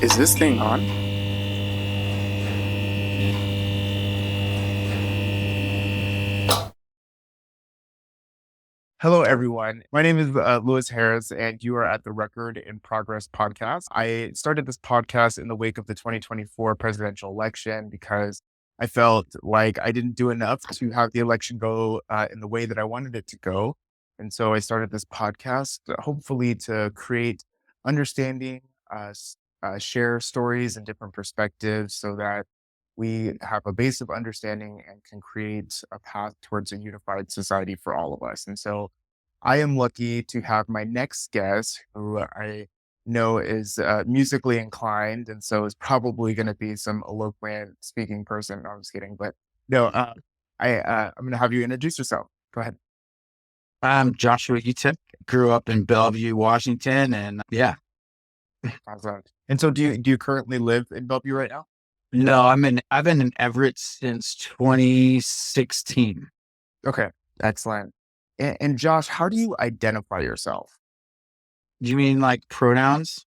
Is this thing on? Hello, everyone. My name is Louis Harris, and you are at the Record in Progress podcast. I started this podcast in the wake of the 2024 presidential election because I felt like I didn't do enough to have the election go in the way that I wanted it to go. And so I started this podcast, hopefully to create understanding, share stories and different perspectives so that we have a base of understanding and can create a path towards a unified society for all of us. And so I am lucky to have my next guest, who I know is musically inclined, and so is probably going to be some eloquent speaking person. No, I'm just kidding, but no, I'm going to have you introduce yourself. Go ahead. I'm Joshua Uttech, grew up in Bellevue, Washington, and yeah. Awesome. And so, do you currently live in Bellevue right now? No, I've been in Everett since 2016. Okay, excellent. And Josh, how do you identify yourself? Do you mean like pronouns?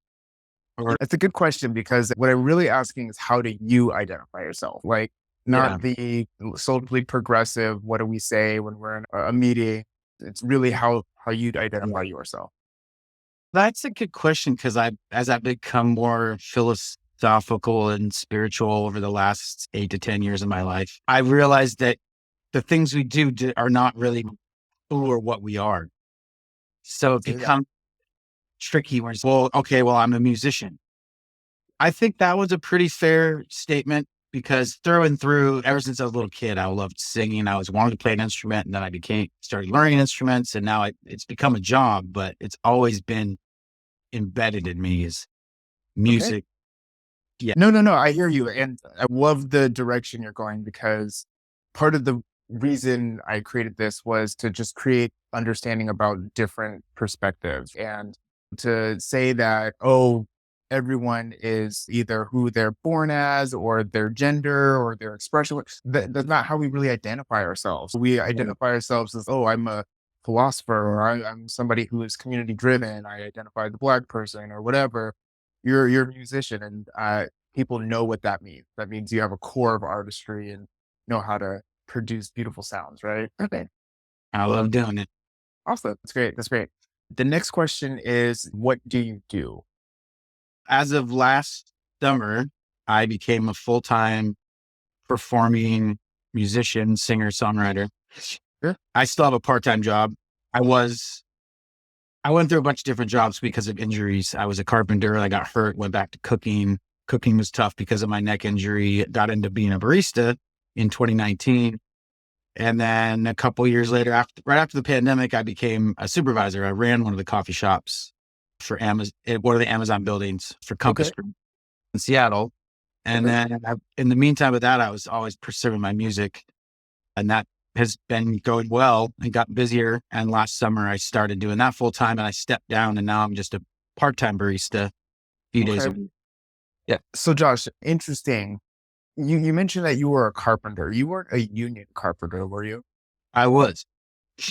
Or That's a good question because what I'm really asking is how do you identify yourself? Like, yeah, not the socially progressive, what do we say when we're in a meeting? It's really how you'd yeah. identify yourself. That's a good question because as I've become more philosophical and spiritual over the last 8 to 10 years of my life, I realized that the things we do are not really who or what we are. So it Say that. becomes tricky when it's, well, okay, well, I'm a musician. I think that was a pretty fair statement because through and through, ever since I was a little kid, I loved singing. I was wanting to play an instrument, and then I started learning instruments, and now it's become a job. But it's always been embedded in me is Okay. music. Yeah, No. I hear you. And I love the direction you're going because part of the reason I created this was to just create understanding about different perspectives and to say that, oh, everyone is either who they're born as or their gender or their expression. That's not how we really identify ourselves. We identify ourselves as, oh, I'm a philosopher or I'm somebody who is community driven. I identify the black person or whatever. You're a musician and people know what that means. That means you have a core of artistry and know how to produce beautiful sounds, right? Okay. I love doing it. Awesome. That's great. That's great. The next question is, what do you do? As of last summer, I became a full-time performing musician, singer, songwriter. Sure. I still have a part-time job. I was I went through a bunch of different jobs because of injuries. I was a carpenter. I got hurt, went back to cooking. Cooking was tough because of my neck injury. Got into being a barista in 2019. And then a couple years later, right after the pandemic, I became a supervisor. I ran one of the coffee shops for Amazon, one of the Amazon buildings for Compass Okay. Group in Seattle. And Okay. then in the meantime with that, I was always pursuing my music. And that has been going well and got busier. And last summer I started doing that full time and I stepped down and now I'm just a part-time barista a few days Okay. a week. Yeah, So Josh, interesting. You mentioned that you were a carpenter. You weren't a union carpenter, were you? I was.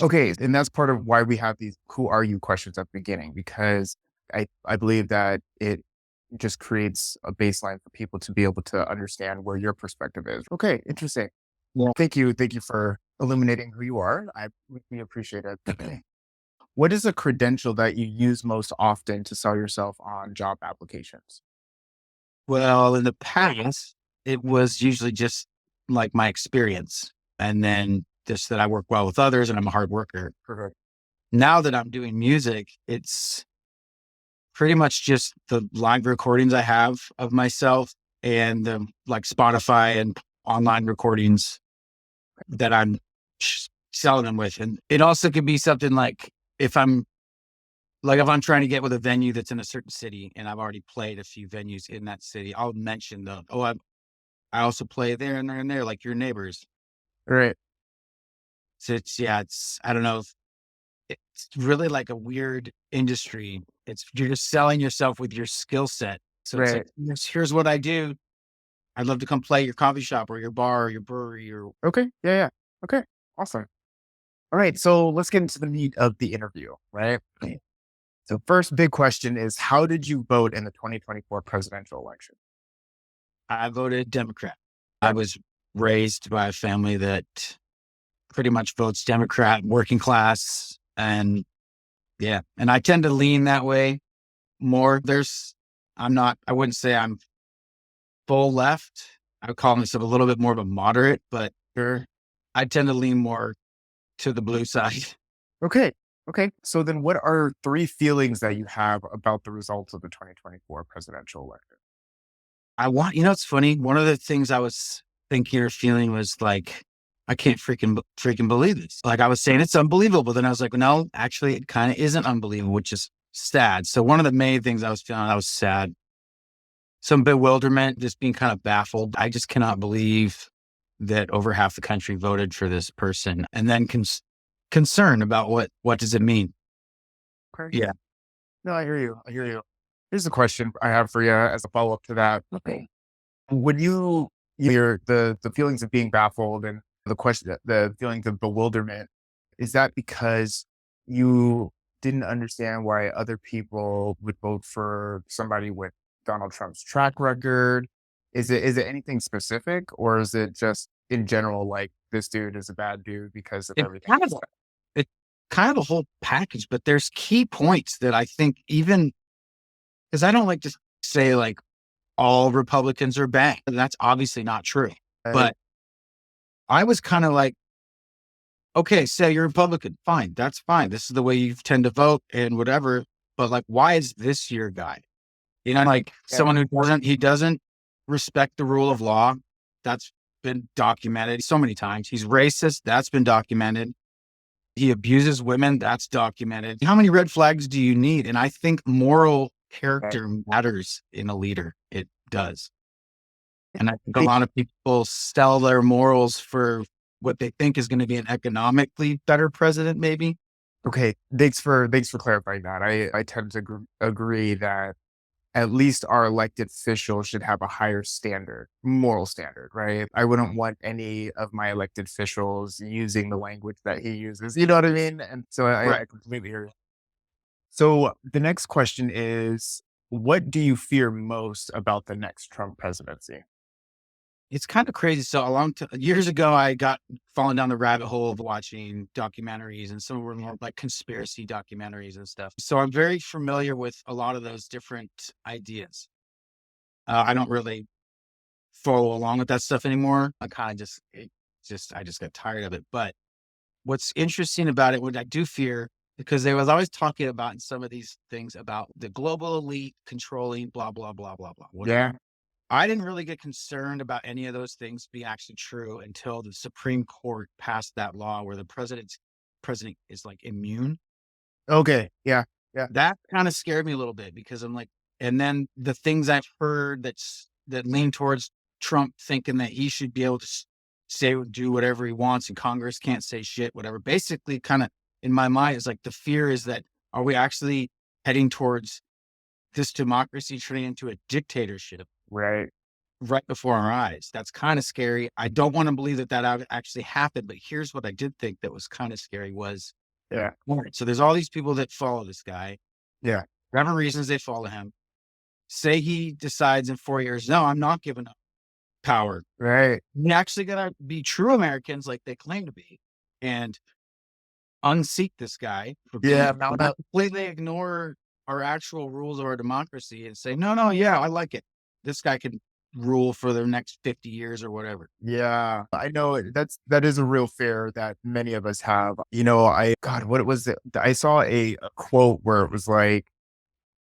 Okay. And that's part of why we have these who are you questions at the beginning, because I believe that it just creates a baseline for people to be able to understand where your perspective is. Okay, interesting. Yeah. Thank you. Thank you for illuminating who you are. We appreciate it. What is a credential that you use most often to sell yourself on job applications? Well, in the past, it was usually just like my experience and then just that I work well with others and I'm a hard worker. Perfect. Now that I'm doing music, it's pretty much just the live recordings I have of myself and the like Spotify and online recordings that I'm selling them with. And it also could be something like if I'm if I'm trying to get with a venue that's in a certain city and I've already played a few venues in that city, I'll mention I also play there and there and there, like your neighbors. Right. So I don't know. It's really like a weird industry. You're just selling yourself with your skill set. So it's like, Right. here's what I do. I'd love to come play your coffee shop or your bar or your brewery or Okay. Yeah. Okay. Awesome. All right. So let's get into the meat of the interview, right? So first big question is how did you vote in the 2024 presidential election? I voted Democrat. I Yep. was raised by a family that pretty much votes Democrat, working class. And yeah, and I tend to lean that way more. I wouldn't say I'm full left. I would call myself a little bit more of a moderate, but Sure. I tend to lean more to the blue side. Okay. Okay. So then what are three feelings that you have about the results of the 2024 presidential election? It's funny. One of the things I was thinking or feeling was like, I can't freaking believe this. Like I was saying, it's unbelievable. Then I was like, no, actually, it kind of isn't unbelievable, which is sad. So one of the main things I was feeling, I was sad, some bewilderment, just being kind of baffled. I just cannot believe that over half the country voted for this person, and then concern about what does it mean? Okay. Yeah, No, I hear you. I hear you. Here's a question I have for you as a follow up to that. Okay. When you hear the feelings of being baffled and the feelings of bewilderment, is that because you didn't understand why other people would vote for somebody with Donald Trump's track record? Is it anything specific, or is it just in general like this dude is a bad dude because of it everything kind he of said? it kind of a whole package, but there's key points that I think even because I don't like to say like all Republicans are bad. That's obviously not true. Right? But I was kind of like, okay, say you're Republican. Fine. That's fine. This is the way you tend to vote and whatever. But like, why is this your guy? Like Yeah. someone he doesn't respect the rule of law. That's been documented so many times. He's racist. That's been documented. He abuses women. That's documented. How many red flags do you need? And I think moral Right. character matters in a leader. It does. And I think a Hey, lot of people sell their morals for what they think is going to be an economically better president, maybe. okay. Thanks for clarifying that. I tend to agree that at least our elected officials should have a higher standard, moral standard, right? I wouldn't want any of my elected officials using the language that he uses. You know what I mean? And so I Right. completely hear you. So the next question is, what do you fear most about the next Trump presidency? It's kind of crazy. So years ago, I got fallen down the rabbit hole of watching documentaries, and some were more like conspiracy documentaries and stuff. So I'm very familiar with a lot of those different ideas. I don't really follow along with that stuff anymore. I kind of I just got tired of it. But what's interesting about it, what I do fear, because they was always talking about in some of these things about the global elite controlling blah, blah, blah, blah, blah, whatever. Yeah. I didn't really get concerned about any of those things being actually true until the Supreme Court passed that law where the president is like immune. Okay. Yeah. Yeah. That kind of scared me a little bit because I'm like, and then the things I've heard that lean towards Trump thinking that he should be able to say do whatever he wants and Congress can't say shit, whatever. Basically, kind of in my mind is like the fear is that are we actually heading towards this democracy turning into a dictatorship Right. right before our eyes? That's kind of scary. I don't want to believe that actually happened, but here's what I did think that was kind of scary was Yeah. all right, so there's all these people that follow this guy, Yeah. whatever reasons they follow him. Say he decides in 4 years, no, I'm not giving up power. Right. We're actually going to be true Americans like they claim to be and unseat this guy for Yeah. being, Mount not up. completely ignore our actual rules of our democracy and say, no, no, yeah, I like it. This guy can rule for the next 50 years or whatever. Yeah, I know that is a real fear that many of us have. God, what was it? I saw a quote where it was like,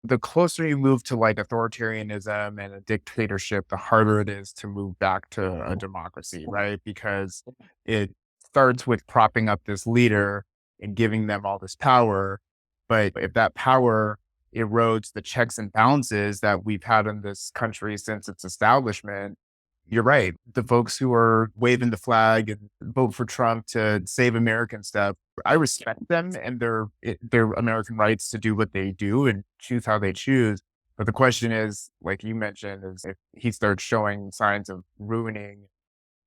the closer you move to like authoritarianism and a dictatorship, the harder it is to move back to a democracy, right? Because it starts with propping up this leader and giving them all this power. But if that power erodes the checks and balances that we've had in this country since its establishment, you're right. The folks who are waving the flag and vote for Trump to save American stuff, I respect them and their American rights to do what they do and choose how they choose. But the question is, like you mentioned, is if he starts showing signs of ruining,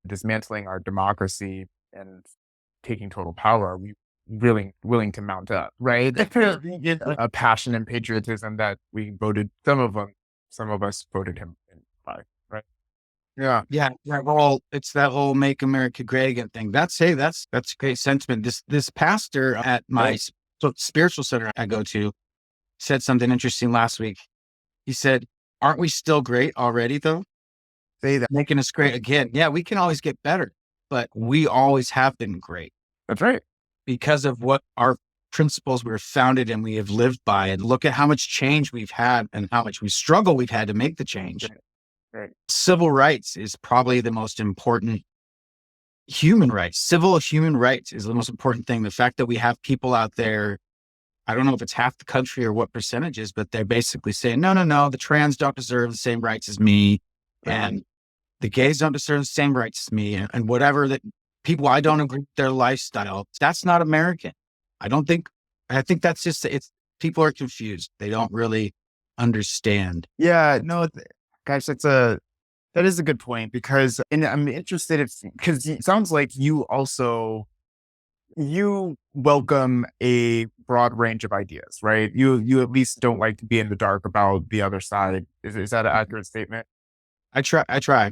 dismantling our democracy and taking total power, willing to mount up, right? A passion and patriotism that we voted some of us voted him in by, right? Yeah. Yeah, it's that whole "Make America Great Again" thing. That's great sentiment. This pastor at my spiritual center I go to said something interesting last week. He said, "Aren't we still great already, though? Say that. Making us great again. Yeah, we can always get better, but we always have been great That's right. because of what our principles were founded and we have lived by. And look at how much change we've had and how much struggle we've had to make the change. Right. Right. Civil rights is probably the most important human rights. Civil human rights is the most important thing. The fact that we have people out there, I don't know if it's half the country or what percentage is, but they're basically saying, no, no, no, the trans don't deserve the same rights as me. And the gays don't deserve the same rights as me. And whatever that people, I don't agree with their lifestyle. That's not American. I think that's just, people are confused. They don't really understand. Yeah, no, gosh, that is a good point because, and I'm interested if, because it sounds like you welcome a broad range of ideas, right? You at least don't like to be in the dark about the other side. Is that an accurate statement? I try.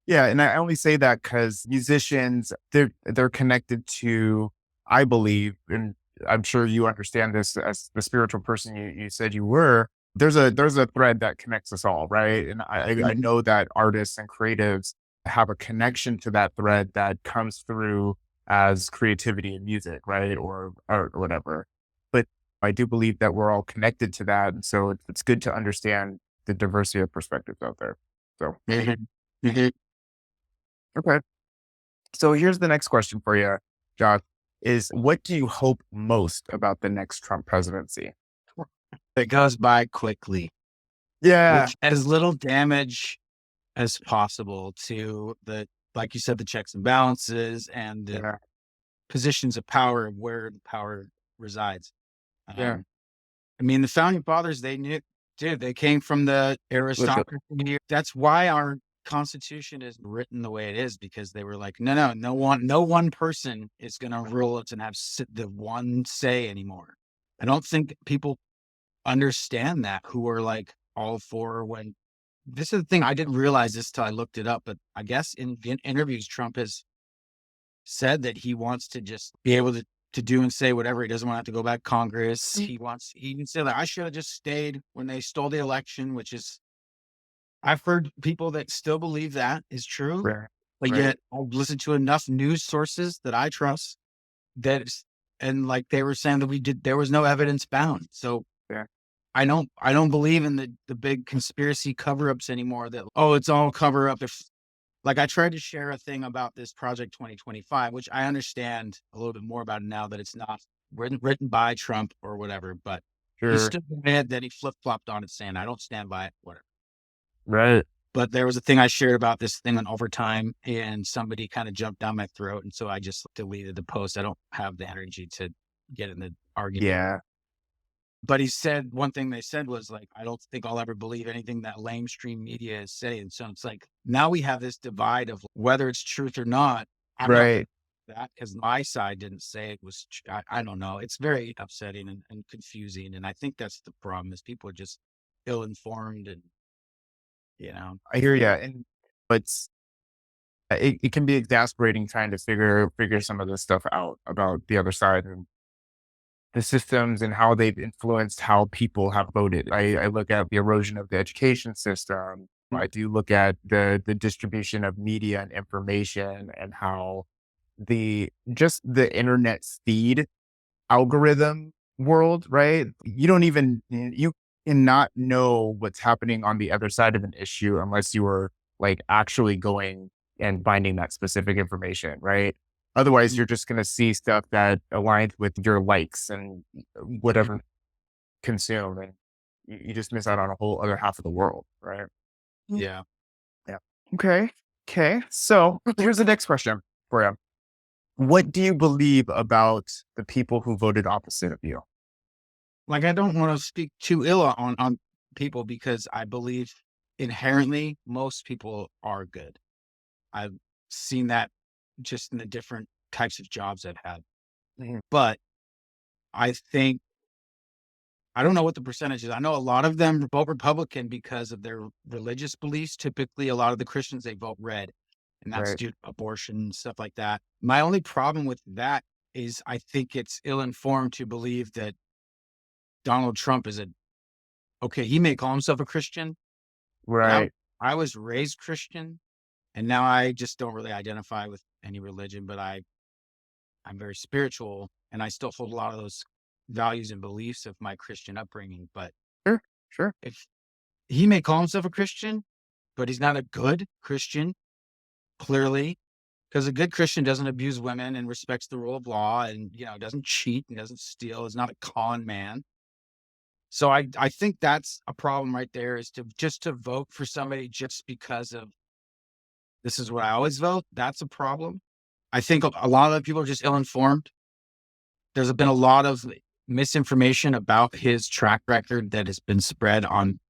Yeah, and I only say that because musicians, they're connected to, I believe, and I'm sure you understand this as the spiritual person you said you were. There's a thread that connects us all, right? And I Mhm. know that artists and creatives have a connection to that thread that comes through as creativity in music, right, or art or whatever. But I do believe that we're all connected to that, and so it's good to understand the diversity of perspectives out there. So Mhm. Mhm. okay. So here's the next question for you, Josh, is what do you hope most about the next Trump presidency? It goes by quickly Yeah. with as little damage as possible to like you said, the checks and balances and the Yeah. positions of power of where the power resides. Yeah. Um, I mean, the founding fathers, they knew, dude, they came from the Listen. aristocracy here. That's why our constitution is written the way it is, because they were like, no, no, no one person is going to rule us and have the one say anymore. I don't think people understand that who are like all for when this is the thing. I didn't realize this till I looked it up, but I guess in interviews, Trump has said that he wants to just be able to do and say whatever. He doesn't want to have to go back to Congress. He even said that I should have just stayed when they stole the election, which is, I've heard people that still believe that is true, Right. but Right. yet I've listened to enough news sources that I trust that and like they were saying that there was no evidence bound. So Yeah. I don't believe in the big conspiracy cover-ups anymore that, oh, it's all cover up. If like I tried to share a thing about this project 2025, which I understand a little bit more about it now that it's not written by Trump or whatever, but he Sure. stood mad that he flip-flopped on it saying, I don't stand by it, whatever. Right. But there was a thing I shared about this thing on overtime and somebody kind of jumped down my throat. And so I just deleted the post. I don't have the energy to get in the argument. Yeah. But he said one thing they said was like, I don't think I'll ever believe anything that lamestream media is saying. So it's like now we have this divide of whether it's truth or not. I'm not Right. that because my side didn't say it was. I don't know. It's very upsetting and confusing, and I think that's the problem is people are just ill informed and you know. I hear you. And it's it can be exasperating trying to figure some of this stuff out about the other side and the systems and how they've influenced how people have voted. I look at the erosion of the education system. I do look at the distribution of media and information and how the internet feed algorithm world, right? You cannot know what's happening on the other side of an issue unless you are like actually going and finding that specific information, right? Otherwise, you're just going to see stuff that aligns with your likes and whatever consume, and you just miss out on a whole other half of the world, right? Yeah. Yeah. Okay. Okay. So here's the next question for you. What do you believe about the people who voted opposite of you? Like I don't want to speak too ill on people because I believe inherently most people are good. I've seen that just in the different types of jobs I've had. Mhm. But I think I don't know what the percentage is. I know a lot of them vote Republican because of their religious beliefs. Typically, a lot of the Christians, they vote red, and that's Right. due to abortion and stuff like that. My only problem with that is I think it's ill-informed to believe that Donald Trump is okay, he may call himself a Christian, but Right. I was raised Christian, and now I just don't really identify with any religion, but I'm very spiritual, and I still hold a lot of those values and beliefs of my Christian upbringing. But Sure. Sure. if he may call himself a Christian, but he's not a good Christian, clearly, because a good Christian doesn't abuse women and respects the rule of law and, doesn't cheat and doesn't steal, is not a con man. So I think that's a problem right there, is to vote for somebody just because of this is what I always vote. That's a problem. I think a lot of the people are just ill-informed. There's been a lot of misinformation about his track record that has been spread on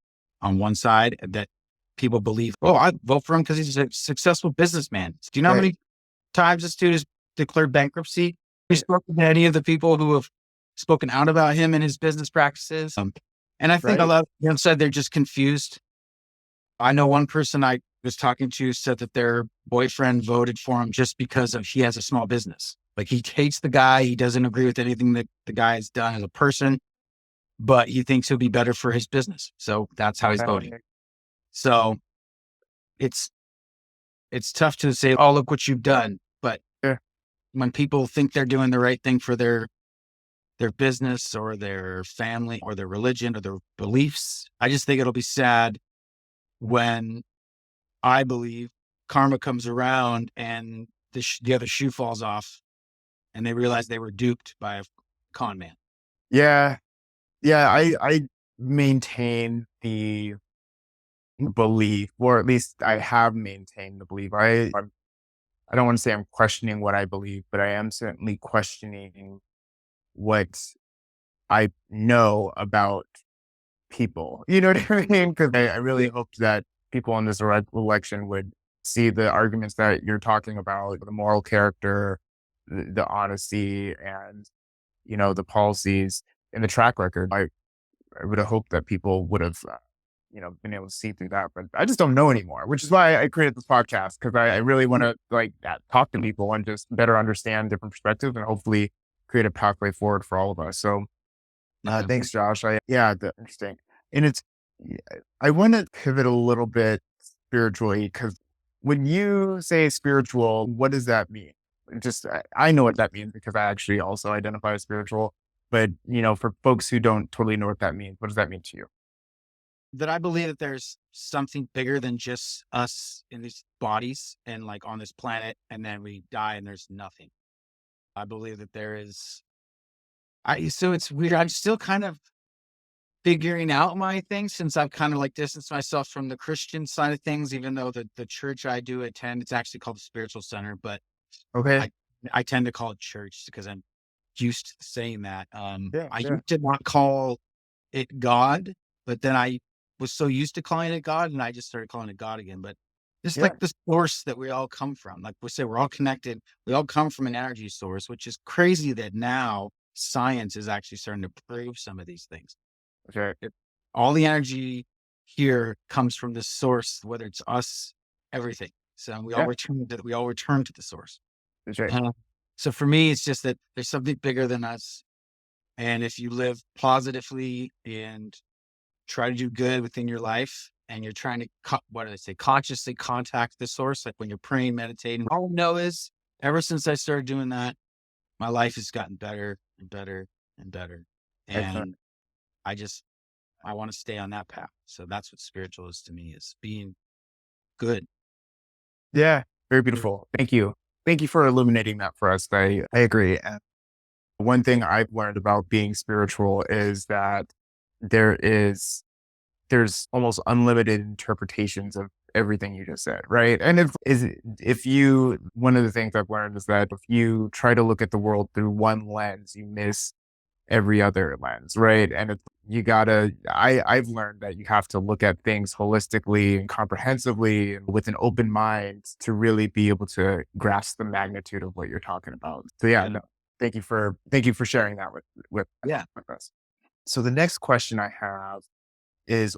one side, that people believe, oh, I vote for him because he's a successful businessman. Do you know how Right. many times this dude has declared bankruptcy? Have you spoken to any of the people who have spoken out about him and his business practices? And I think a Right. lot of them said they're just confused. I know one person I was talking to said that their boyfriend voted for him just because of he has a small business. Like, he hates the guy. He doesn't agree with anything that the guy has done as a person, but he thinks he'll be better for his business. So that's how he's voting. Right. So it's it's tough to say, oh, look what you've done. But Sure. when people think they're doing the right thing for their business or their family or their religion or their beliefs, I just think it'll be sad when, I believe, karma comes around and the other shoe falls off and they realize they were duped by a con man. Yeah. Yeah. I maintain the belief, or at least I have maintained the belief. I don't want to say I'm questioning what I believe, but I am certainly questioning what I know about people. You know what I mean? Because I really hoped that people in this election would see the arguments that you're talking about, the moral character, the honesty, and the policies and the track record. I would have hoped that people would have been able to see through that, but I just don't know anymore, which is why I created this podcast, because I really want to talk to people and just better understand different perspectives and hopefully create a pathway forward for all of us. So Okay. thanks, Josh. Interesting. And I want to pivot a little bit spiritually, because when you say spiritual, what does that mean? Just, I know what that means because I actually also identify as spiritual. But, for folks who don't totally know what that means, what does that mean to you? That I believe that there's something bigger than just us in these bodies and like on this planet, and then we die and there's nothing. I believe that there is. So it's weird. I'm still kind of figuring out my thing, since I've kind of like distanced myself from the Christian side of things, even though the church I do attend, it's actually called the Spiritual Center, but Okay. I I tend to call it church because I'm used to saying that. Yeah. I Yeah. used to not call it God, but then I was so used to calling it God, and I just started calling it God again. But just Yeah. like the source that we all come from, like we say, we're all connected. We all come from an energy source, which is crazy that now science is actually starting to prove some of these things. Okay. It, all the energy here comes from this source, whether it's us, everything. So Yeah. we all return to the source. That's right. Uh, so for me, it's just that there's something bigger than us. And if you live positively and try to do good within your life, and you're trying to, what do they say, consciously contact the source, like when you're praying, meditating, all I know is ever since I started doing that, my life has gotten better and better and better. Excellent. And I want to stay on that path. So that's what spiritual is to me, is being good. Yeah. Very beautiful. Thank you. Thank you for illuminating that for us. I agree. And one thing I've learned about being spiritual is that there is there's almost unlimited interpretations of everything you just said, right? And if you one of the things I've learned is that if you try to look at the world through one lens, you miss every other lens, right? And I've learned that you have to look at things holistically and comprehensively and with an open mind to really be able to grasp the magnitude of what you're talking about. So yeah, Yeah. no, Thank you for sharing that with Yeah. with us. So the next question I have is